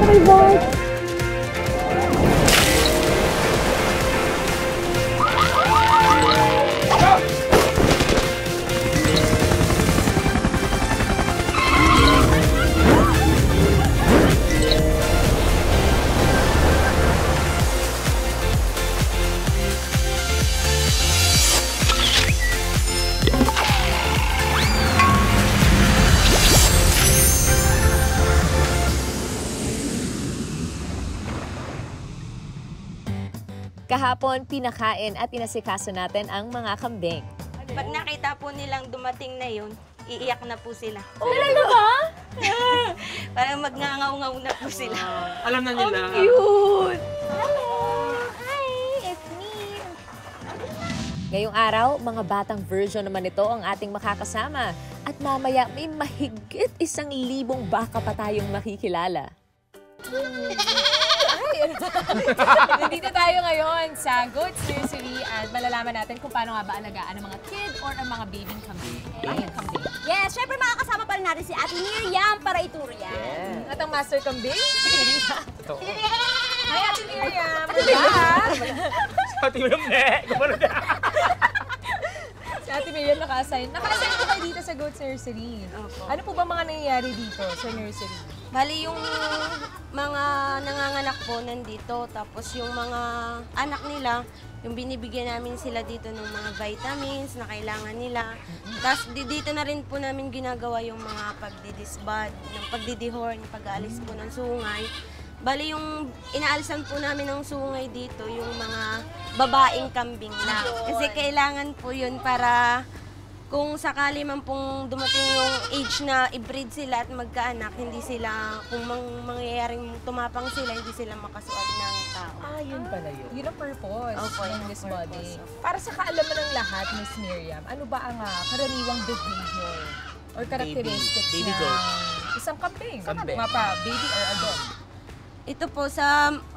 Ano may bot? Kahapon, pinakain at inasikaso natin ang mga kambing. Pag nakita po nilang dumating na yun, iiyak na po sila. Talaga ba? Parang magngangaw-ngaw na po sila. Alam na nila. Ang cute! Hi, it's me. Ngayong araw, mga batang version naman ito ang ating makakasama. At mamaya, may mahigit 1,000 baka pa tayong makikilala. Nandito tayo ngayon sa Goats Nursery at malalaman natin kung paano nga ba alagaan ang mga kid or ang mga babying kambing. Yes, syempre makakasama pa rin natin si Ate Miriam para ituro yan. At ang master kambing, si Elisa. Hi, Ate Miriam! Ate Miriam, gumano na. Si Ate Miriam naka-assign. Naka-assign po kayo dito sa Goats Nursery. Ano po ba mga nangyayari dito sa nursery? Bali yung mga nanganganak po nandito, tapos yung mga anak nila, yung binibigyan namin sila dito ng mga vitamins na kailangan nila. Tapos dito na rin po namin ginagawa yung mga pagdidisbad, ng pagdidihorn, pag-aalis po ng sungay. Bali yung inaalisan po namin ng sungay dito, yung mga babaeng kambing na. Kasi kailangan po yun para kung sakali man pong dumating yung age na i-breed sila at magkaanak, hindi sila, kung mangyayaring tumapang sila, hindi sila makasuag ng tao. Ah, yun pala yun. Yun ang purpose Opo, ng yun ang this purpose. body. Para sa kaalaman ng lahat, Miss Miriam, ano ba ang karaniwang behavior or characteristics Baby ng goat. isang kambing? Kambing. Mga pa, baby or adult? Ito po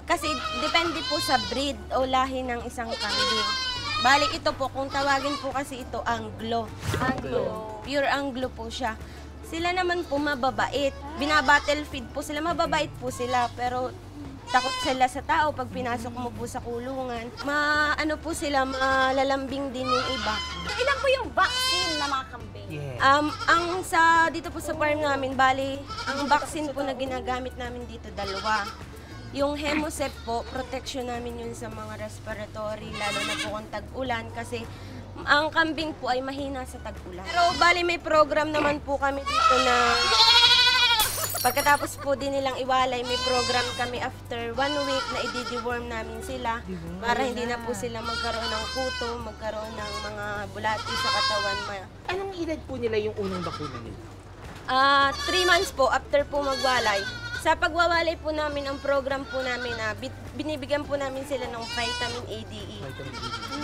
kasi depende po sa breed o lahi ng isang kambing. Bali ito po, kung tawagin po kasi ito Anglo. Anglo. Pure Anglo po siya. Sila naman po mababait. Binabattlefield po sila, mababait po sila. Pero takot sila sa tao pag pinasok mo po sa kulungan. Ano po sila, malalambing din yung iba. Ilan po yung vaccine na mga kambing? Yeah. Dito po sa farm namin, bali, ang vaccine po na ginagamit namin dito, 2. Yung Hemocep po, protection namin yun sa mga respiratory, lalo na po kung tag-ulan kasi ang kambing po ay mahina sa tag-ulan. Pero bali may program naman po kami dito na pagkatapos po din nilang iwalay, may program kami after 1 week na i-deworm namin sila para hindi na po sila magkaroon ng kuto, magkaroon ng mga bulati sa katawan. Anong edad po nila yung unang bakuna nila? 3 months po after po magwalay. Sa pagwawalay po namin, ang program po namin na binibigyan po namin sila ng vitamin ADE.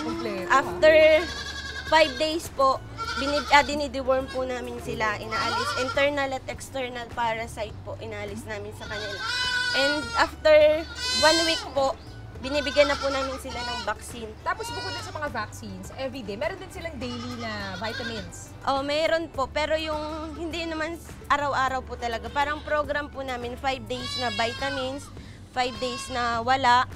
Kompleto. After 5 days po, dinideworm po namin sila, inaalis. Internal at external parasite po, inaalis namin sa kanila. And after 1 week po, binibigyan na po namin sila ng vaccine. Tapos bukod din sa mga vaccines, everyday, meron din silang daily na vitamins. Oh, mayroon po. Pero yung hindi naman araw-araw po talaga. Parang program po namin, 5 days na vitamins, 5 days na wala,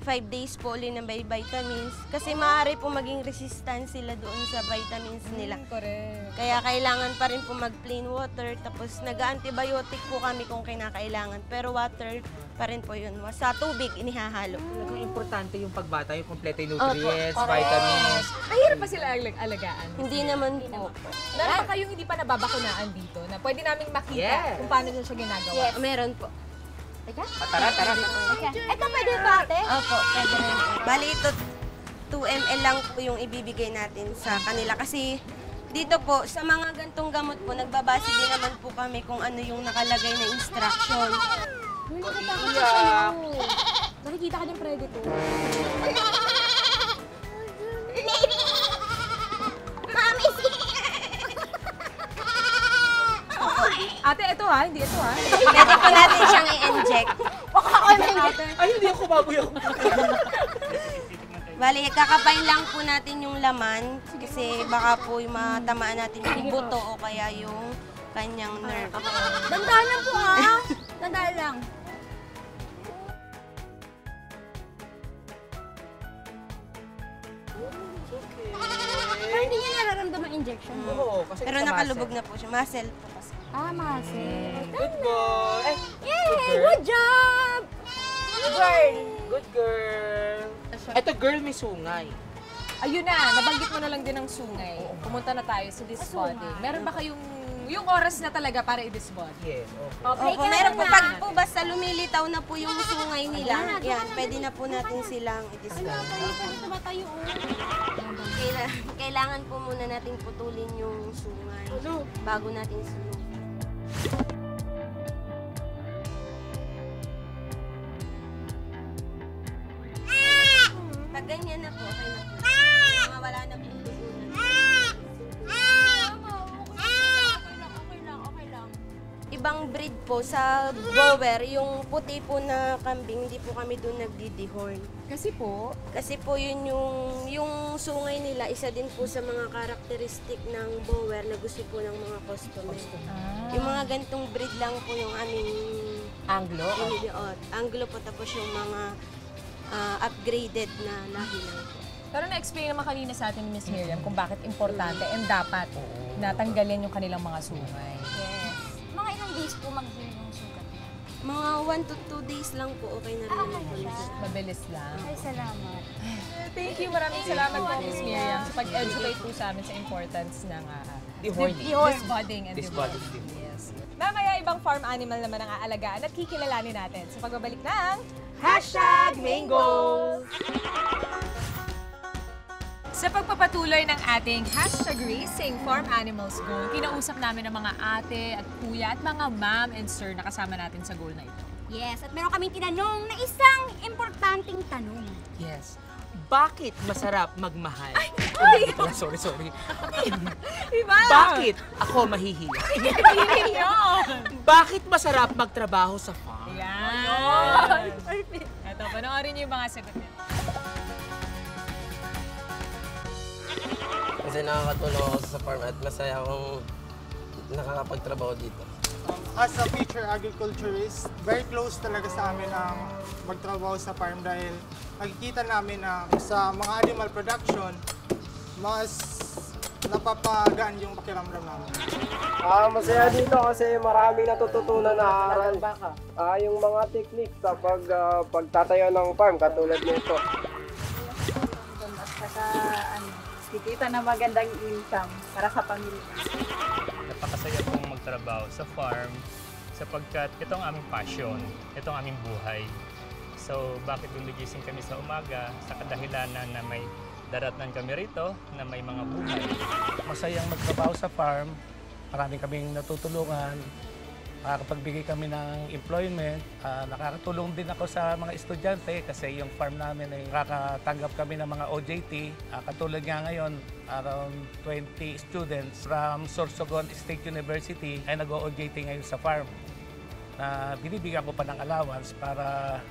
5 days po ulit na may vitamins. Kasi maaari po maging resistant sila doon sa vitamins nila. Correct. Kaya kailangan pa rin po mag-plain water. Tapos nag-antibiotic po kami kung kinakailangan. Pero water pa rin po yun. Sa tubig, inihahalo. Talagang importante yung pagbata, yung kompleto yung Opo, nutrients, correct. vitamins. Mahirap pa sila alagaan. Hindi naman po. Meron pa kayong hindi pa nababakunaan dito na pwede naming makita Yes. kung paano siya ginagawa. Yes. Meron po. Teka. Tara. Ito pwede ba ate? Opo, pwede rin po. Bali ito, 2 ml lang po yung ibibigay natin sa kanila. Kasi dito po, sa mga gantong gamot po, nagbabase din naman po kami kung ano yung nakalagay na instruction. Nakatakot siya sa'yo. Nakikita ka ng predator. Mami, Ate, ito ha, hindi ito ha. Pwede po natin siyang i-inject. Ay, hindi ako baboy ako. Bali, kakapain lang po natin yung laman kasi baka po yung matamaan natin yung buto o kaya yung kanyang nerve. Dandahan lang po ha. Dandahan lang. injection. Oo, kasi Pero sa nakalubog muscle. na po siya. Muscle po kasi. Muscle. Good boy! Eh, Yay! Good job! Girl! good girl! Ito girl may sungay. Ayun na, nabanggit mo na lang din ang sungay. Pumunta na tayo sa disbody. Meron ba kayong yung oras na talaga para i-disbody? Yes, okay. Okay, Opo, meron po. Pag po basta lumilitaw na po yung sungay nila, yan, pwede na po natin silang i-discard. Tumatayo. Kailangan po muna nating putulin yung sungay bago natin sunod. Pag ganyan na po, okay na po. Mga wala na po dugunan. Ibang breed po sa Bower, yung puti po na kambing, hindi po kami doon nagdidihorn. Kasi po, Kasi po yun yung sungay nila, isa din po sa mga karakteristik ng Bower na gusto po ng mga customer. Yung mga gantong breed lang po yung aming Anglo? inidiot. Anglo po tapos yung mga upgraded na lahi lang po. pero na-explain naman kanina sa atin ni Miss Miriam kung bakit importante and dapat natanggalin yung kanilang mga sungay. Yes. Mga ilang days po mag-heal yung sugat niya. Mga 1 to 2 days lang po, okay na rin naman po na siya. Mabilis lang. Ay, salamat. Thank you. Maraming salamat po, Miss Miriam, sa pag-educate po sa amin sa importance ng Dehorning. disbudding and Disbudding. dehorning. Yes. Mamaya, ibang farm animal naman ang aalagaan at kikilalanin natin sa pagbabalik ng #Mangoes! Sa pagpapatuloy ng ating #Racing Farm Animals Goal, kinausap namin ang mga ate at kuya at mga ma'am and sir na kasama natin sa goal na ito. Yes, at meron kaming tinanong na isang importanteng tanong. Yes. Bakit masarap magmahal? Ay! Sorry. Diba? Bakit ako mahihiya? Bakit masarap magtrabaho sa farm? Yan! Ito, panoorin niyo yung mga sagot niya. Kasi nakakatulong ako sa farm at masaya akong nakakapagtrabaho dito. As a future agriculturist, very close talaga sa amin ang magtrabaho sa farm dahil nakikita namin na sa mga animal production, mas napapagaan yung pakiramdam namin. Masaya dito kasi maraming natututunan na aral. Yung mga techniques sa pagtatayo ng farm katulad nito. Saka kikita na magandang income para sa pamilya. Napakasaya pong magtrabaho sa farm sapagkat ito ang aming passion, ito ang aming buhay. So bakit gumigising kami sa umaga sa kadahilanan na may daratnan kami rito na may mga buhay. Masayang magtrabaho sa farm, marami kaming natutulungan, nakakapagbigay kami ng employment, nakakatulong din ako sa mga estudyante kasi yung farm namin ay nakakatanggap kami ng mga OJT. Katulad nga ngayon, around 20 students from Sorsogon State University ay nag-OJT ngayon sa farm. Binibigyan ko pa ng allowance para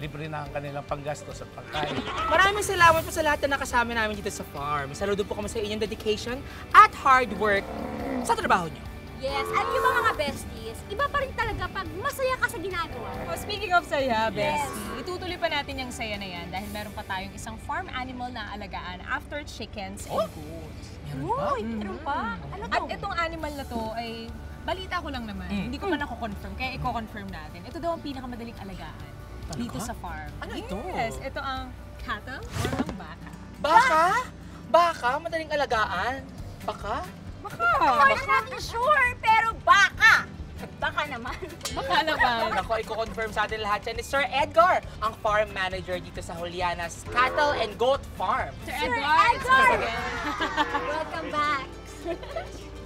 libre na ang kanilang panggastos at pagkain. Maraming salamat po sa lahat na nakasama namin dito sa farm. Saludo po kami sa inyong dedication at hard work sa trabaho niyo. Yes, at yung mga besties, iba pa rin talaga pag masaya ka sa ginagawa. Oh, speaking of saya, bestie, itutuloy pa natin yung saya na yan dahil meron pa tayong isang farm animal na alagaan after chickens and goats. Uy, meron pa. Ano to? At itong animal na to ay balita ko lang naman. Hindi ko pa nako-confirm, kaya i-confirm natin. Ito daw ang pinakamadaling alagaan dito sa farm. Ano ito? Yes, ito ang cattle or ang baka. Baka? Baka? Madaling alagaan? Baka? I'm not sure, pero baka. Baka naman. Baka naman. Ako, i-confirm sa atin lahat yan ni Sir Edgar, ang farm manager dito sa Juliana's Cattle and Goat Farm. Sir Edgar! Welcome back.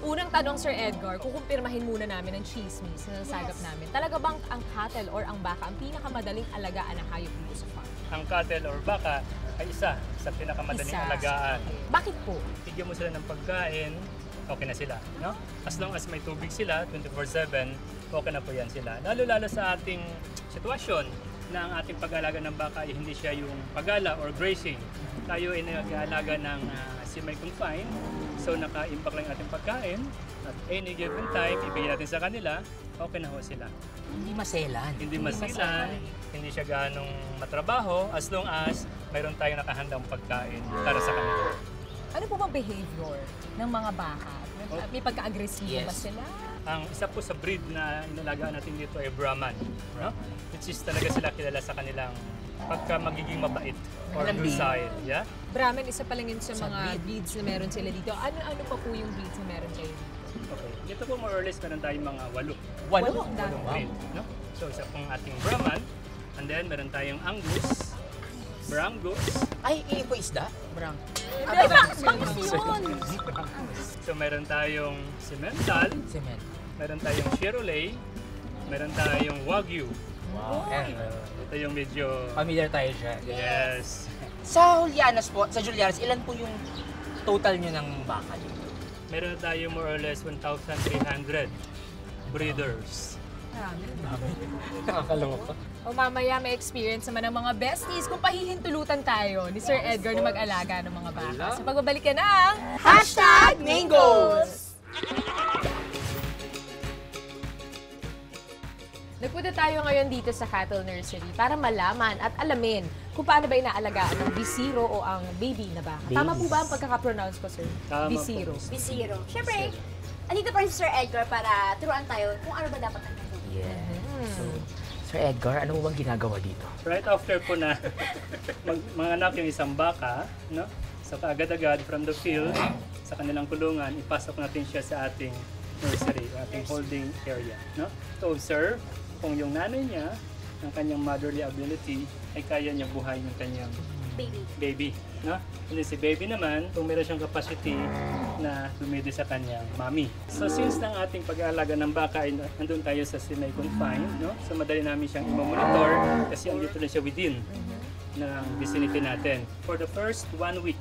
Unang tanong, Sir Edgar, kukumpirmahin muna namin ang chismis na nasagap namin. Talaga bang ang cattle or ang baka ang pinakamadaling alagaan na hayop dito sa farm? Ang cattle or baka ay isa sa pinakamadaling Isa. alagaan. Bakit po? Bigyan mo sila ng pagkain, okay na sila. No? As long as may tubig sila, 24/7, okay na po yan sila. Lalo-lalo sa ating sitwasyon na ang ating pag-alaga ng baka ay hindi siya yung pagala or grazing. Tayo ay nag-aalaga ng semi-confined, so naka-impact lang yung ating pagkain at any given time, ibigay natin sa kanila, okay na ho sila. Hindi maselan. Hindi masilan, hindi siya ganong matrabaho as long as mayroon tayong nakahandang pagkain para sa kanila. Ano po bang behavior ng mga baka? May pagka-agresibo ba sila? Ang isa po sa breed na inalagaan natin dito ay Brahman, no? Which is talaga sila kilala sa kanilang pagka magiging mabait or docile, yeah? Brahman, isa pa lang yun sa mga breeds na meron sila dito. Ano pa po yung breeds na meron kayo dito? Okay. Dito po more or less meron tayong mga 8. Walong breed, no? So isa pong ating Brahman, and then meron tayong Angus, Brangus. Ay, iyon po isda? Brang. Ay, bangus yun! So meron tayong Simmental, Cement. meron tayong Chevrolet, meron tayong Wagyu. Wow. Ito yung medyo... Familiar tayo siya. Yes. Sa Julianas po, sa Julianas, ilan po yung total nyo ng baka dito? Meron tayo more or less 1,300 breeders. Nakakaloka. O mamaya may experience naman ng mga besties kung pahihintulutan tayo ni Sir Edgar na mag-alaga ng mga baka. Sa pagbabalik ka ng #Mingos! Nagpunta tayo ngayon dito sa cattle nursery para malaman at alamin kung paano ba inaalagaan ng bisiro o ang baby na baka. Tama po ba ang pagkaka-pronounce ko, sir? Tama po. Bisiro. Bisiro. Siyempre, andito pa rin si Sir Edgar para turuan tayo kung ano ba dapat ang gagawin. So, Sir Edgar, ano mo bang ginagawa dito? Right after po na manganak yung isang baka, no? So kaagad-agad from the field, sa kanilang kulungan, ipasok natin siya sa ating nursery, ating holding area, no? To observe kung yung nanay niya, ang kanyang motherly ability, ay kaya niya buhayin yung kanyang baby, no? And si baby naman, kung meron siyang capacity na dumidi sa kanyang mommy. So since ng ating pag-aalaga ng baka ay nandun tayo sa semi-confined, no? So madali namin siyang i-monitor kasi andito na siya within ng vicinity natin. For the first 1 week,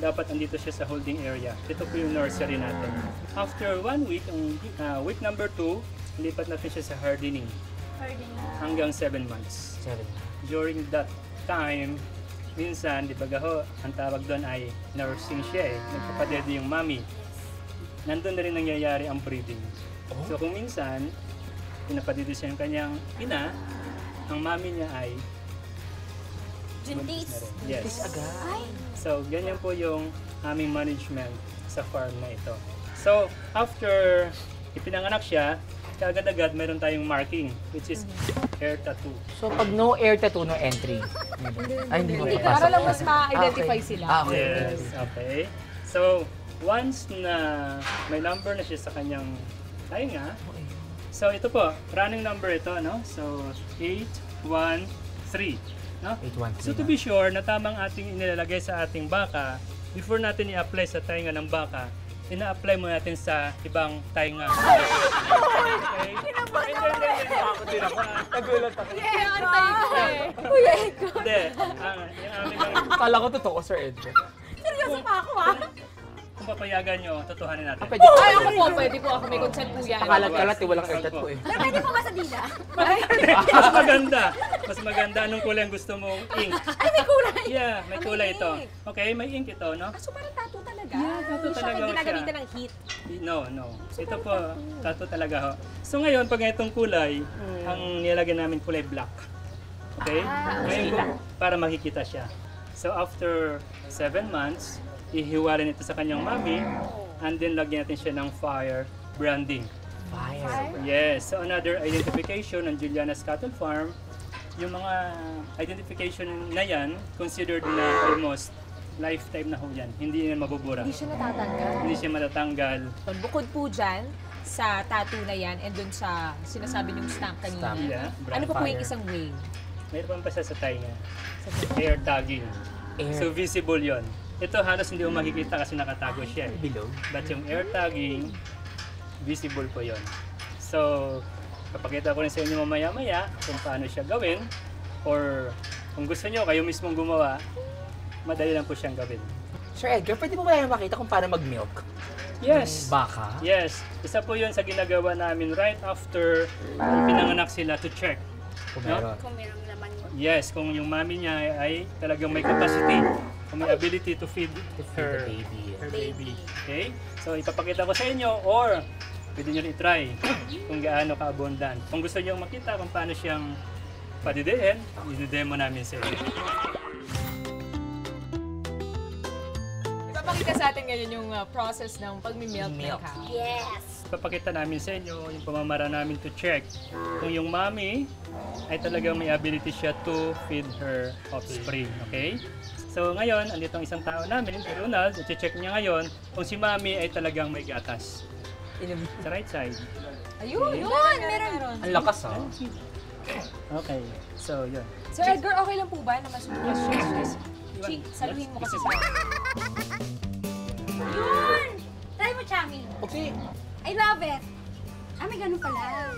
dapat andito siya sa holding area. Ito po yung nursery natin. After 1 week, week number 2, lipat natin siya sa hardening. Hanggang 7 months. 7. During that time, minsan, di ba gaho, ang tawag doon ay nursing siya eh. Nagpapadede yung mommy. Nandun na rin nangyayari ang breeding. So kung minsan, pinapadede siya yung kanyang ina, ang mommy niya ay buntis na rin. Yes. So, ganyan po yung aming management sa farm na ito. So, after ipinanganak siya, kaagad-agad meron tayong marking, which is hair tattoo. So, pag no air tattoo, no entry. Ay, hindi mo ipasok. Para lang mas ma-identify sila. Okay. Yes, okay. So, once na may number na siya sa kanyang tainga, so ito po, running number ito, no? So, 813, no? 813. So, to be sure na tamang ating inilalagay sa ating baka, before natin i-apply sa tainga ng baka, ina-apply mo natin sa ibang tainga. Okay? Nagulat ako. Kuya Edgar. Hindi. Yung aming Kala ko totoo, Sir Edgar. Seryoso pa ako ah. kung papayagan nyo, tutuhanin natin. Pwede po. Ay, ako po, pwede po ako. May consent po yan. Kalat-kalat, walang air tattoo eh. Pero pwede po ba sa dila? Mas maganda. Mas maganda. Anong kulay ang gusto mong ink? Ay, may kulay! Yeah, may kulay ito. Okay, may ink ito, no? So parang tattoo talaga. Yeah, tattoo Hindi siya talaga hindi siya. ginagamitan ng heat. No. Ito po, tattoo talaga ho. So ngayon, pag itong kulay, ang nilagyan namin kulay black. Okay? Ngayon, para makikita siya. So after 7 months, ihiwalay nito sa kanyang mommy, and then lagyan natin siya ng fire branding. Fire. Yes, so another identification ng Juliana's Cattle Farm, yung mga identification na yan, considered na almost lifetime na ho yan. Hindi yan mabubura. Hindi siya natatanggal. Hindi siya matatanggal. Bukod po dyan, sa tattoo na yan, and dun sa sinasabi niyong stamp kanina. Stamp. Yeah, Ano pa po yung Fire. isang way? Mayroon pa siya sa tainga. Air tagging. So visible yon. Ito halos hindi mo makikita kasi nakatago siya. Below. But yung air tagging, visible po yon. So, kapakita ko rin sa inyo mamaya-maya kung paano siya gawin, or kung gusto nyo, kayo mismong gumawa, madali lang po siyang gawin. Sir Edgar, pwede mo ba tayo makita kung paano mag-milk? Yes! Ng baka? Yes! Isa po yun sa ginagawa namin right after pinanganak sila to check. Kung No? meron. Kung merong laman mo. Yes, kung yung mami niya ay talagang may capacity, kung may ability to feed her The baby. baby. Okay? So ipapakita ko sa inyo, or pwede nyo i-try kung gaano ka-abundant. Kung gusto nyo makita kung paano siyang padidiin, i-demo namin sa inyo. Ipapakita sa atin ngayon yung process ng pag-milk ng cow. Yes! Papakita namin sa inyo yung pamamaraan namin to check kung yung mommy ay talagang may ability siya to feed her offspring. Okay? So ngayon, andito ang isang tao namin, si Ronald, i-check niya ngayon kung si mommy ay talagang may gatas. Sa right side. Ayun, meron. Ang lakas ha. Okay, so yun. Sir Edgar, okay lang po ba na masulit? Yes. Ching, saluhin mo kasi sa akin. Yun! Try mo, Chami. Okay. I love it. May ganun pala.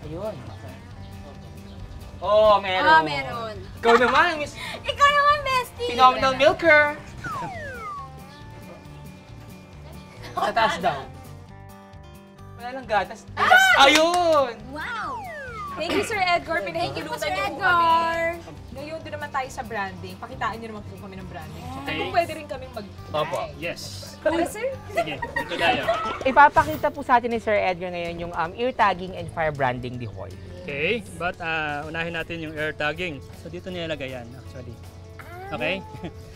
Ayun. Oh, meron. Meron. Ikaw naman, Miss Ikaw naman, bestie! Phenomenal Milker. Sa taas daw. Wala lang gatas. Ayun! Wow! Thank you, Sir Edgar. Thank you po, Sir Pinahintulutan niyo po Edgar. kami. Ngayon din naman tayo sa branding. Pakitaan niyo naman po kami ng branding. Okay. Kung pwede rin kami mag Opo. Yes. Tara, sir. Sige, dito tayo. Ipapakita po sa atin ni Sir Edgar ngayon yung ear tagging and fire branding ni Hoy. Okay, but unahin natin yung air tagging. So dito nilalagay yan actually. Okay?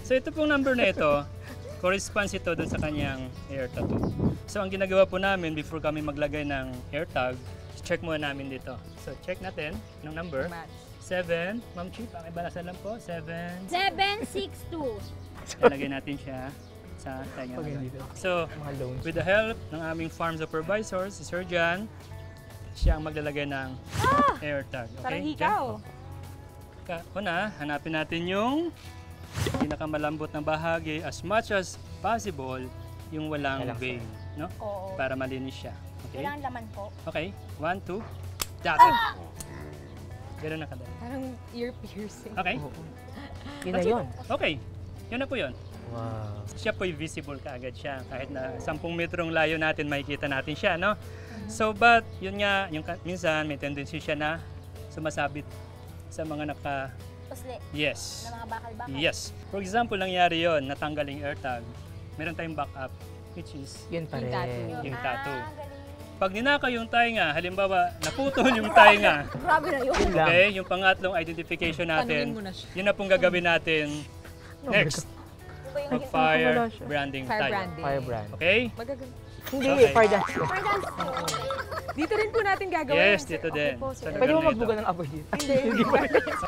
So ito pong number na ito, corresponds ito dun sa kanyang air tattoo. So ang ginagawa po namin before kami maglagay ng air tag, check muna namin dito. So check natin ng number. 7, Ma'am Chi, pakibalasan lang po. 7. 762. Lalagay natin siya sa kanya. So, with the help ng aming farm supervisor, si Sir John, siya ang maglalagay ng air tag. Okay? Parang hikaw. Una, hanapin natin yung pinakamalambot na bahagi as much as possible, yung walang vein, no? Oo. Para malinis siya. Okay? Kailangan laman po. Okay, 1, 2, dati. Ganun na kadali. Parang ear piercing. Okay? Yun na yun. Okay, yun na po yun. Wow. Siya po'y visible kaagad siya. Kahit na 10 metrong layo natin, makikita natin siya, no? So, but, yun nga, yung minsan may tendency siya na sumasabit sa mga Pusli. Yes. Na mga bakal-bakal. Yes. For example, nangyari yon, natanggal yung air tag. Meron tayong backup, which is Yun pa rin. yung tattoo. Galing. Pag ninakaw yung tainga, halimbawa, naputol yung tainga, Grabe na yun. okay, yung pangatlong identification natin, yun na pong gagawin natin next. Mag-fire branding Fire tayo. branding. Fire brand. Okay? Magaganda. Hindi, Okay. fire dance. Dito rin po natin gagawin. Yes, dito din. po, sir. Sa Pwede mo lugar na ito. magbuga ng apoy dito.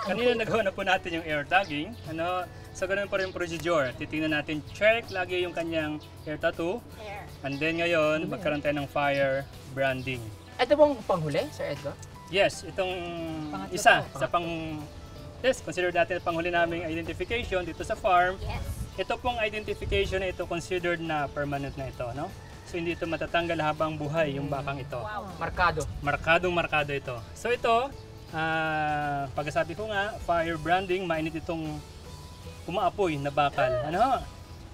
Kanina nagawa na po natin yung air tagging. Ano, so ganun pa rin yung procedure. Titingnan natin, check lagi yung kanyang air tattoo. And then ngayon, magkaroon tayo ng fire branding. Ito pong panghuli, Sir Edgar? Yes, itong isa sa consider natin panghuli naming identification dito sa farm. Yes. Ito pong identification na ito considered na permanent na ito, no? So hindi ito matatanggal habang buhay yung bakang ito. Markado. Markadong-markado ito. So ito, pagkasabi ko nga, fire branding, mainit itong umaapoy na bakal. Ano?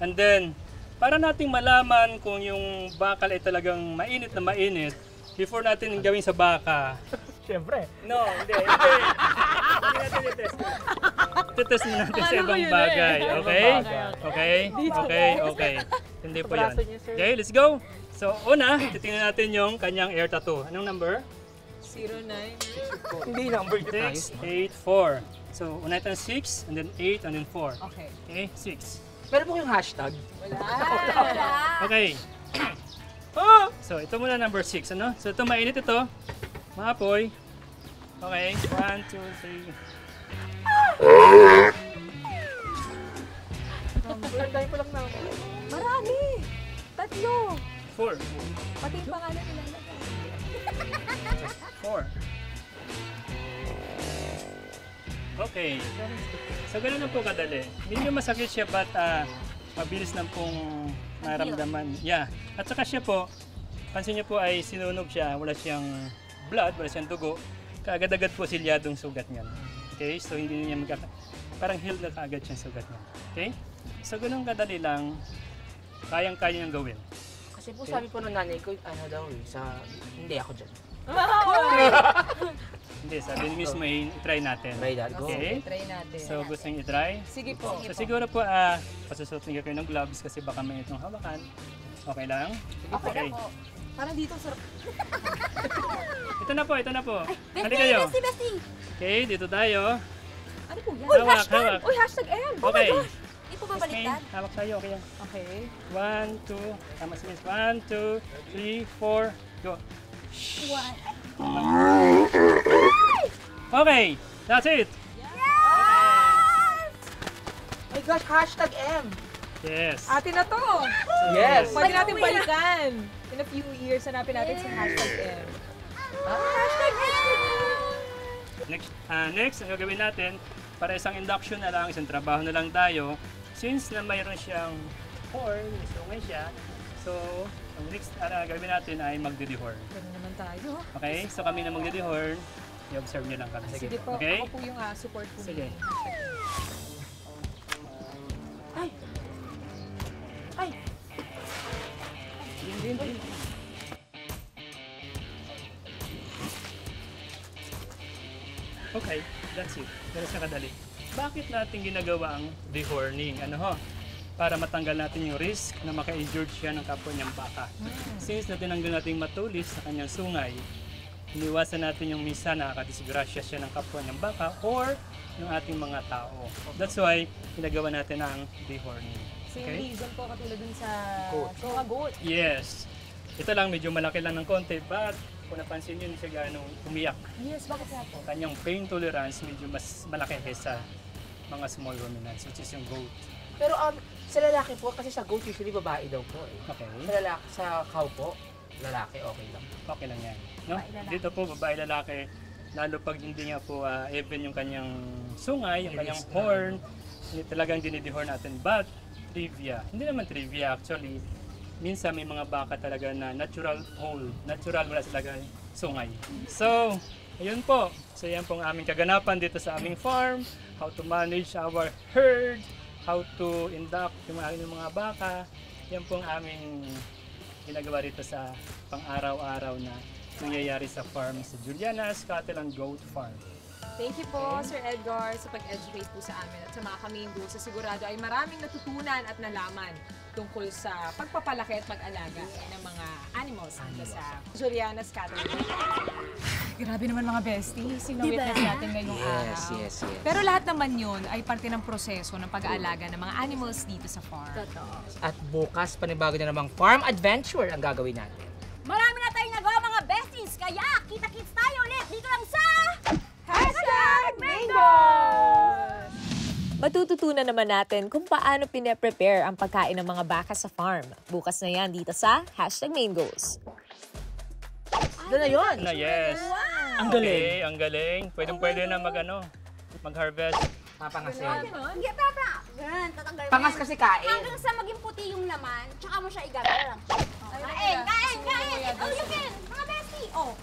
And then, para nating malaman kung yung bakal ay talagang mainit na mainit, before natin gawin sa baka. Siyempre. No, hindi. Hindi natin i-test. Ito-test mo natin sa ibang bagay. Okay? Okay? Okay? Okay. Hindi po yan. Okay, let's go. So, una, titingnan natin yung kanyang air tattoo. Anong number? 09. Hindi number nyo tayo. 6, 8, 4. So, una ito 6, and then 8, and then 4. Okay. Okay, 6. Meron po yung hashtag. Okay. So, ito muna number 6, ano? So, ito mainit ito. Maapoy. Okay, 1, 2, 3. Ilan tayo pa lang na. Marami! Tatlo! 4. Pati yung pangalan ilalagay. 4. Okay. So, ganun na po kadali. Medyo masakit siya but mabilis na pong maramdaman. Yeah. At saka siya po, pansin niyo po ay sinunog siya. Wala siyang blood, wala siyang dugo. Kaagad-agad po silyadong sugat niyan. Okay? So, hindi niya parang healed na kaagad siyang sugat niya. Okay? So, ganun kadali lang, kayang-kaya niyang gawin. Kasi po sabi po ng nanay ko, ano daw eh, hindi ako dyan. Hindi, sabi ni Miss May, i-try natin. Try that. Go. Okay? Try natin. So, gusto niyo i-try? Sige po. So, siguro po, pasusuot niyo kayo ng gloves kasi baka may itong hawakan. Okay lang? Okay. Parang dito sarap. Ito na po, ito na po. Hali Bestie, kayo. bestie, bestie. Okay, dito tayo. Ano po yan? Uy, Hawak, hashtag! hawak. Uy, hashtag M! Oh Okay. my gosh! Hindi po Miss May, babaliktad. hawak sa'yo. Okay yan. Okay. 1, 2, tama si Miss. 1, 2, 3, 4, go. Okay, that's it. My gosh, hashtag M. Yes. Atin na to! Yes. Pwede natin balikan. In a few years, hanapin natin si hashtag M. Next, ang gagawin natin, para isang induction na lang, isang trabaho na lang tayo, since na mayroon siyang horn, may siya, so, ang next na gagawin natin ay magdidihorn. Ganun naman tayo. Okay? So kami na magdidihorn, i-observe nyo lang kami. Sige po, Okay? ako po yung support po. Sige. Ay! Ay! Din. Okay, that's it. Ganun sa kadali. Bakit natin ginagawa ang dehorning? Ano ho? Para matanggal natin yung risk na maka-injured siya ng kapwa niyang baka. Since na tinanggal natin matulis sa kanyang sungay, iniwasan natin yung minsan nakakadisgrasya siya ng kapwa niyang baka or ng ating mga tao. That's why ginagawa natin ang dehorning. Same reason po katulad dun sa Goat. goat. Yes. Ito lang, medyo malaki lang ng konti, but kung napansin nyo, hindi siya ganong umiyak. Yes, bakit nga po? Kanyang pain tolerance medyo mas malaki kaysa mga small ruminants, which is yung goat. Pero sa lalaki po, kasi sa goat usually babae daw po eh. Okay? Sa lalaki, sa cow po, lalaki, okay lang. Okay lang yan. No? Dito po, babae lalaki, lalo pag hindi nga po even yung kanyang sungay, yung kanyang horn, hindi talagang dinidihorn natin. But, trivia. Hindi naman trivia actually. Minsan may mga baka talaga na natural hole. Natural wala talaga sungay. So, ayun po. So, yan po ang aming kaganapan dito sa aming farm. How to manage our herd. How to induct yung aming mga baka. Yan po ang aming ginagawa dito sa pang-araw-araw na nangyayari sa farm sa Juliana's Cattle and Goat Farm. Thank you po, Sir Edgar, sa pag-educate po sa amin at sa mga Kamingo. Sa sigurado ay maraming natutunan at nalaman tungkol sa pagpapalaki at pag-alaga ng mga animals dito sa Juliana's Cattle. Grabe naman mga besties, yung na-witness natin ngayong araw. Yes. Pero lahat naman yun ay parte ng proseso ng pag-aalaga ng mga animals dito sa farm. At bukas, panibago na namang farm adventure ang gagawin natin. Marami na tayong nagawa mga besties, kaya kita-kits tayo ulit dito lang sa... Matututunan naman natin kung paano pine-prepare ang pagkain ng mga baka sa farm. Bukas na yan dito sa #Maingos. Doon na yun. Na yes. Ang galing. Okay, ang galing. Pwede na mag-harvest. Papangasin. Hindi, pero ganun, tatanggal mo Pangas yan. kasi kain. Hanggang sa maging puti yung laman, tsaka mo siya igagal. Kain! Oh, you can! Mga bestie! Oh.